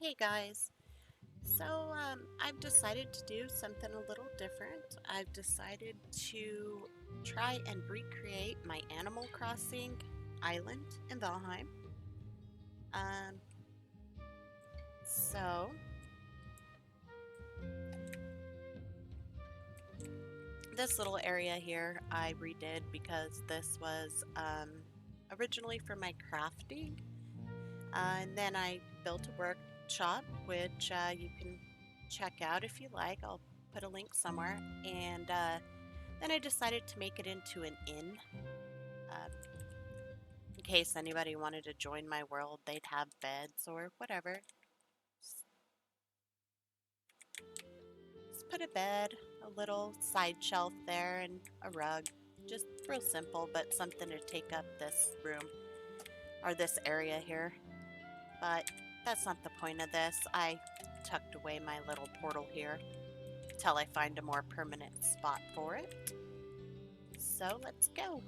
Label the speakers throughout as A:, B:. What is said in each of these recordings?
A: Hey guys, I've decided to do something a little different. I've decided to try and recreate my Animal Crossing island in Valheim. Um, so this little area here I redid because this was originally for my crafting. And then I built a workshop, which you can check out if you like. I'll put a link somewhere. And then I decided to make it into an inn. Um, in case anybody wanted to join my world, they'd have beds or whatever. Just put a bed, a little side shelf there, and a rug. Just real simple, but something to take up this room or this area here. But that's not the point of this. I tucked away my little portal here till I find a more permanent spot for it. So let's go.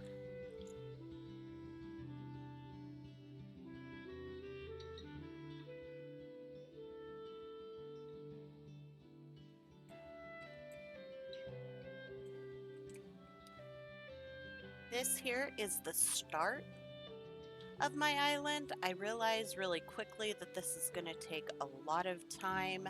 A: This here is the start of my island. I realized really quickly that this is going to take a lot of time,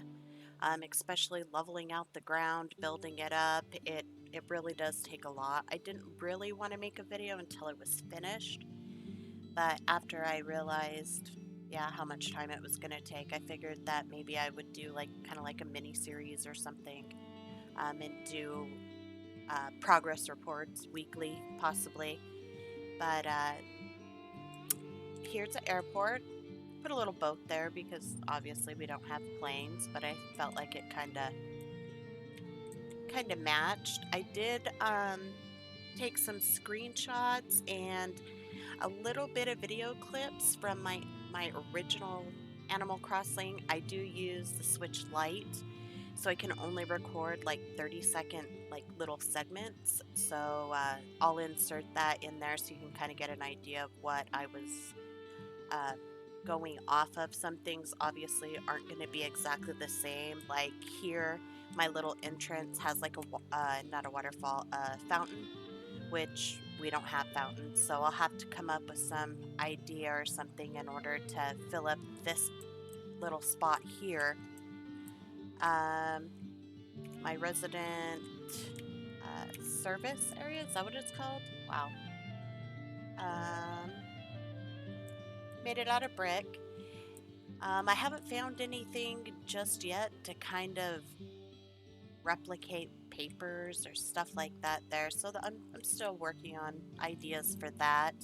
A: especially leveling out the ground, building it up. It really does take a lot. I didn't really want to make a video until it was finished, but after I realized, yeah, how much time it was going to take, I figured that maybe I would do like kind of like a mini series or something, and do progress reports weekly, possibly. But here's the airport. Put a little boat there because obviously we don't have planes, but I felt like it kind of matched. I did take some screenshots and a little bit of video clips from my original Animal Crossing. I do use the Switch Lite, so I can only record like 30-second like little segments. So I'll insert that in there so you can kind of get an idea of what I was uh, going off of. Some things obviously aren't going to be exactly the same. Like here, my little entrance has like not a waterfall, a fountain, which we don't have fountains. So I'll have to come up with some idea or something in order to fill up this little spot here. Um, my resident service area, is that what it's called? Wow. Um, made it out of brick. I haven't found anything just yet to kind of replicate papers or stuff like that there. So I'm still working on ideas for that.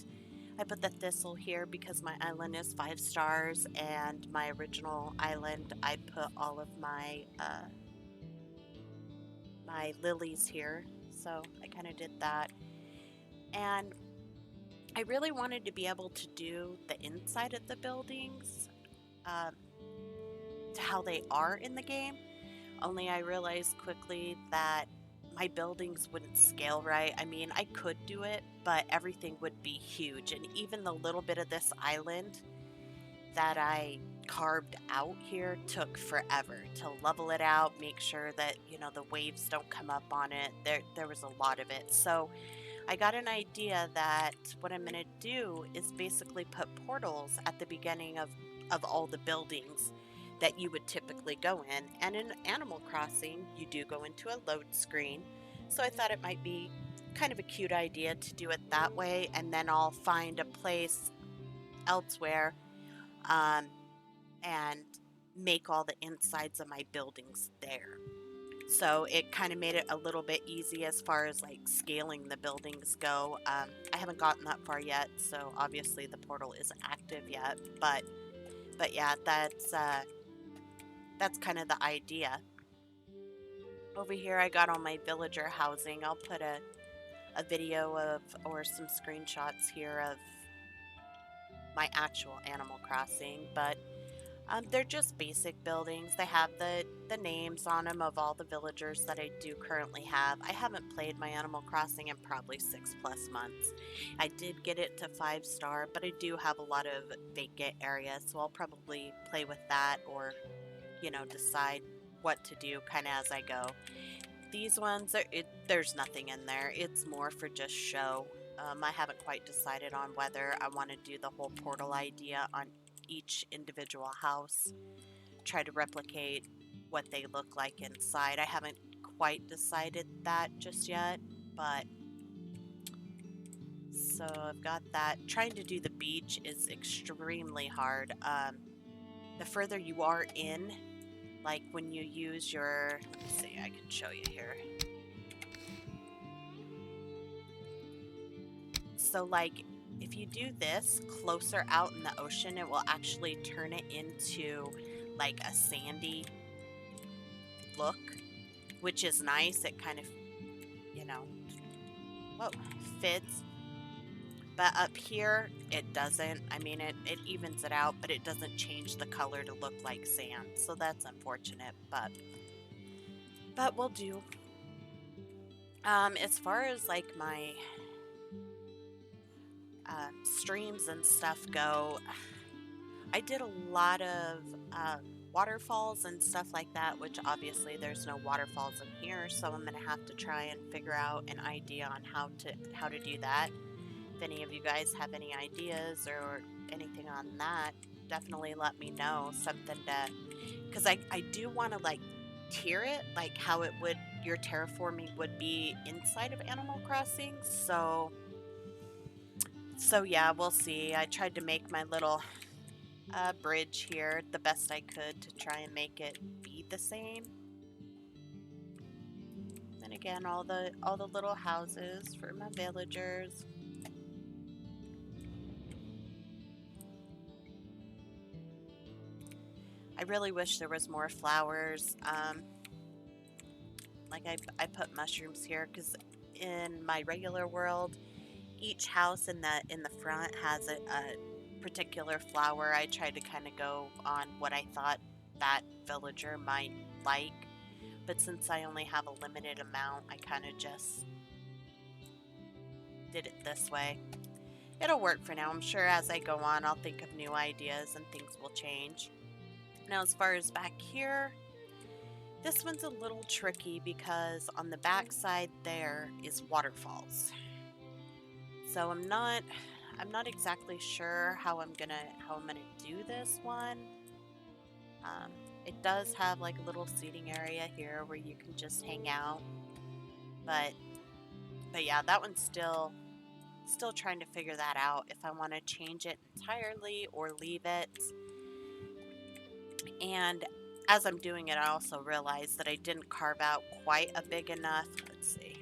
A: I put the thistle here because my island is 5 stars, and my original island, I put all of my lilies here. So I kind of did that. And I really wanted to be able to do the inside of the buildings um, to how they are in the game. Only I realized quickly that my buildings wouldn't scale right. I mean, I could do it, but everything would be huge. And even the little bit of this island that I carved out here took forever to level it out, make sure that, the waves don't come up on it. There was a lot of it. So I got an idea that what I'm going to do is basically put portals at the beginning of all the buildings that you would typically go in. And in Animal Crossing, you do go into a load screen. So I thought it might be kind of a cute idea to do it that way. And then I'll find a place elsewhere um, and make all the insides of my buildings there. So it kind of made it a little bit easy as far as like scaling the buildings go. I haven't gotten that far yet, so obviously the portal isn't active yet. But yeah, that's kind of the idea. Over here, I got all my villager housing. I'll put a video of or some screenshots here of my actual Animal Crossing, but They're just basic buildings. They have the names on them of all the villagers that I do currently have. I haven't played my Animal Crossing in probably 6+ months. I did get it to 5 star, but I do have a lot of vacant areas, so I'll probably play with that or, decide what to do kind of as I go. These ones, there's nothing in there. It's more for just show. I haven't quite decided on whether I want to do the whole portal idea on each individual house, try to replicate what they look like inside. I haven't quite decided that just yet, but so I've got that. Trying to do the beach is extremely hard. The further you are in, like when you use your, let me see, I can show you here. So like if you do this closer out in the ocean, it will actually turn it into like a sandy look, which is nice. It kind of, you know, whoa, fits. But up here, it doesn't. I mean, it evens it out, but it doesn't change the color to look like sand. So that's unfortunate, but we'll do. As far as like my streams and stuff go, I did a lot of waterfalls and stuff like that, which obviously there's no waterfalls in here, so I'm gonna have to try and figure out an idea on how to do that. If any of you guys have any ideas or anything on that, definitely let me know. Something to, because I do want to like tier it, like how it would your terraforming would be inside of Animal Crossing. So yeah, we'll see. I tried to make my little bridge here the best I could to try and make it be the same. And again, all the little houses for my villagers. I really wish there was more flowers. Like I put mushrooms here because in my regular world, each house in the front has a particular flower. I tried to kind of go on what I thought that villager might like, but since I only have a limited amount, I kind of just did it this way. It'll work for now. I'm sure as I go on, I'll think of new ideas and things will change. Now, as far as back here, this one's a little tricky because on the back side there is waterfalls. So I'm not exactly sure how I'm gonna do this one. Um, it does have like a little seating area here where you can just hang out, but yeah, that one's still trying to figure that out if I want to change it entirely or leave it. And as I'm doing it, I also realized that I didn't carve out quite a big enough, let's see,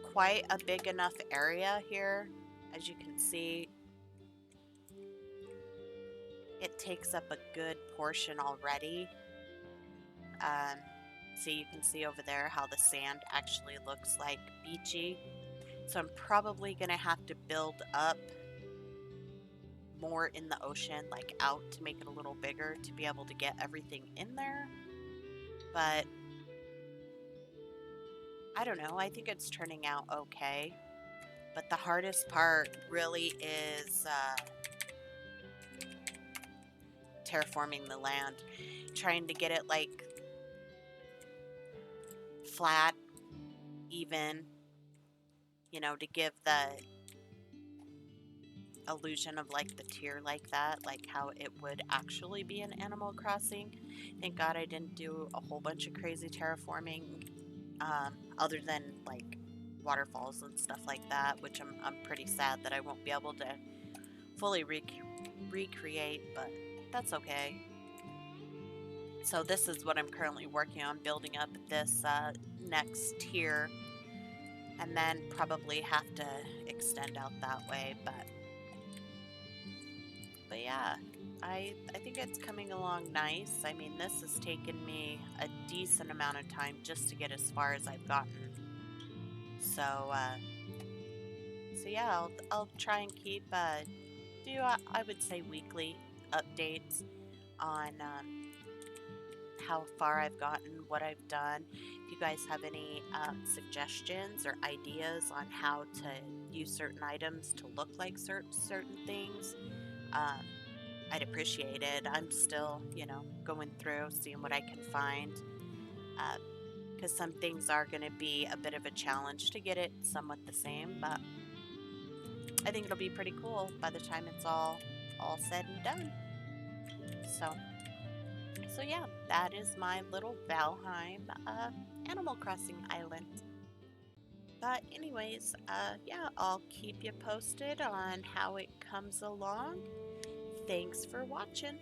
A: quite a big enough area here. As you can see, it takes up a good portion already. Um, so you can see over there how the sand actually looks like beachy. So I'm probably going to have to build up more in the ocean, like out to make it a little bigger to be able to get everything in there. But I don't know, I think it's turning out okay. But the hardest part really is terraforming the land, trying to get it like flat, even, to give the illusion of like the tier like that, like how it would actually be in Animal Crossing. Thank God I didn't do a whole bunch of crazy terraforming, other than like waterfalls and stuff like that, which I'm pretty sad that I won't be able to fully recreate, but that's okay. So this is what I'm currently working on, building up this next tier, and then probably have to extend out that way, but yeah, I think it's coming along nice. I mean, this has taken me a decent amount of time just to get as far as I've gotten. So yeah, I'll try and keep I would say weekly updates on how far I've gotten, what I've done. If you guys have any suggestions or ideas on how to use certain items to look like certain things, um, I'd appreciate it. I'm still, going through, seeing what I can find, because some things are going to be a bit of a challenge to get it somewhat the same, but I think it'll be pretty cool by the time it's all said and done. So, so yeah, that is my little Valheim Animal Crossing island. But anyways, yeah, I'll keep you posted on how it comes along. Thanks for watching.